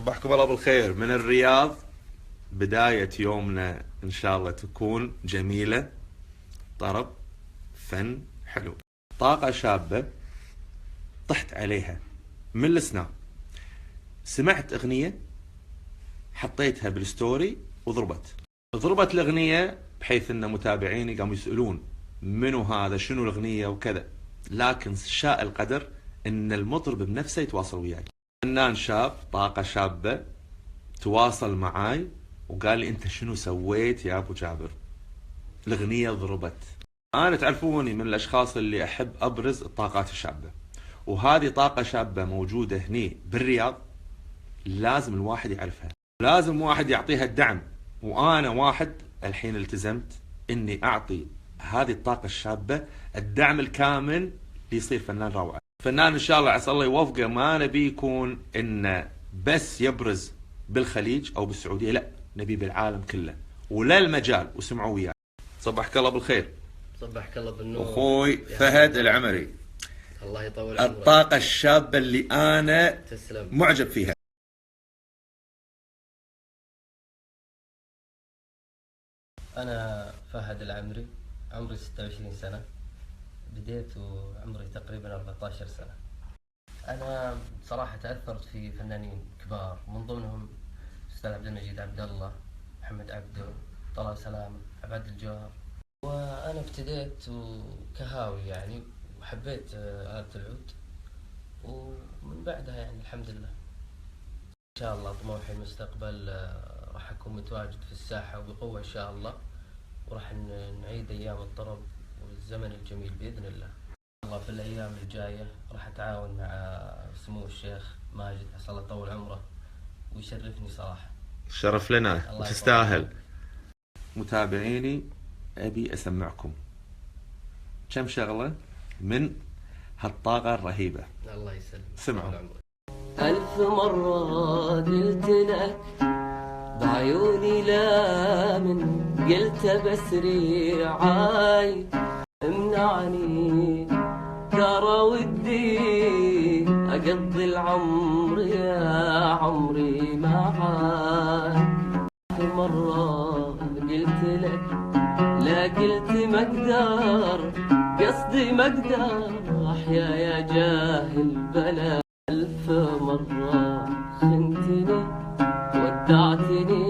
صبحكم الله بالخير من الرياض. بداية يومنا إن شاء الله تكون جميلة، طرب، فن حلو، طاقة شابة طحت عليها من السناب. سمعت أغنية حطيتها بالستوري وضربت الأغنية، بحيث أن متابعيني قاموا يسألون منو هذا، شنو الأغنية وكذا. لكن شاء القدر أن المطرب بنفسه يتواصل وياي. فنان شاب، طاقة شابة، تواصل معاي وقال لي انت شنو سويت يا ابو جابر؟ الاغنية ضربت. انا تعرفوني من الاشخاص اللي احب ابرز الطاقات الشابة، وهذه طاقة شابة موجودة هني بالرياض، لازم الواحد يعرفها، لازم واحد يعطيها الدعم. وانا واحد الحين التزمت اني اعطي هذه الطاقة الشابة الدعم الكامل ليصير فنان روعة. فنان ان شاء الله عسى الله يوفقه، ما نبي يكون انه بس يبرز بالخليج او بالسعوديه، لا، نبي بالعالم كله ولا المجال. وسمعوا وياي. صبحك الله بالخير. صبحك الله بالنور اخوي فهد العمري. الله يطول عمرك. الطاقه الشابه اللي انا تسلم. معجب فيها. انا فهد العمري، عمري 26 سنه، بديت وعمري تقريبا 14 سنه. انا صراحه تاثرت في فنانين كبار، من ضمنهم استاذ عبد المجيد عبد الله، محمد عبده، طلال سلامه، عباد الجوهر. وانا ابتديت كهاوي يعني، وحبيت آلة العود، ومن بعدها يعني الحمد لله. ان شاء الله طموحي المستقبل راح اكون متواجد في الساحه وبقوه ان شاء الله، وراح نعيد ايام الطرب والزمن الجميل باذن الله. الله في الايام الجايه راح اتعاون مع سمو الشيخ ماجد عسى الله يطول عمره ويشرفني صراحه. شرف لنا، تستاهل. متابعيني ابي اسمعكم كم شغله من هالطاقه الرهيبه. الله يسلمك. سمعوا. ألف مرة قلت لك بعيوني لا، من قلت بسري عاي امنعني، ترى ودي أقضي العمر يا عمري معاي. ألف مرة قلت لك لا، قلت ما أقدر، قصدي ما أقدر أحيا يا جاهل بلا. ألف مرة خنتني ودعتني،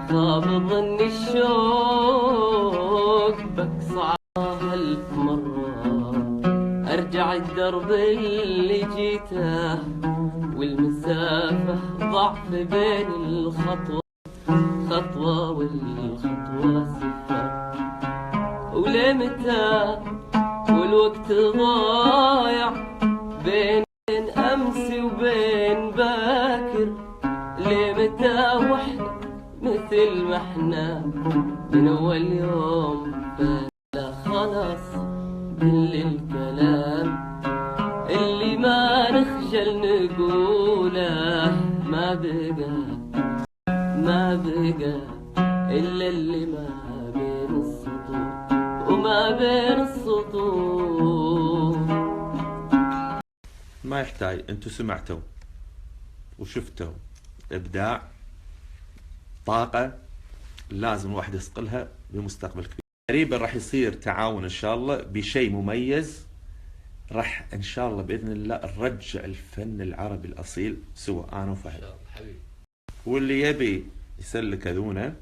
خاب ظني الشوق بقصع. ألف مرة أرجع الدرب اللي جيته، والمسافة ضعف بين الخطوة خطوة والخطوة سفر. ولمتى والوقت ضايع بين أمس وبين باكر، لمتى وحنا مثل ما احنا من أول يوم. فلا خلاص بالكلام اللي ما نخجل نقوله، ما بقى إلا اللي ما بين السطور وما بين السطور. ما يحتاج، انتوا سمعتوا وشفتوا ابداع، طاقة لازم الواحد يصقلها بمستقبل كبير. قريبا راح يصير تعاون ان شاء الله بشيء مميز، راح ان شاء الله باذن الله نرجع الفن العربي الاصيل سوا انا وفهد. ان شاء الله حبيبي. واللي يبي يسلك اذونه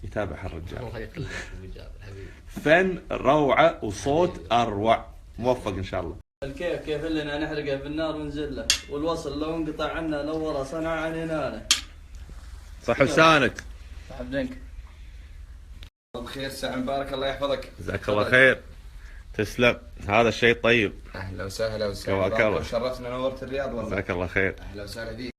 يتابع هالرجال. الله يخليك ابو جابر حبيبي. فن روعة وصوت اروع. موفق ان شاء الله. الكيف كيف لنا نحرقه بالنار ونزله، والوصل لو انقطع عنا لو ورا صنع عنينانا. صح لسانك. حبنك. بخير، ساعة مبارك، الله يحفظك. جزاك الله خير. تسلم، هذا الشيء طيب. اهلا وسهلا كواك الله. شرفتنا، نورت الرياض والله. جزاك الله خير. اهلا وسهلا فيك.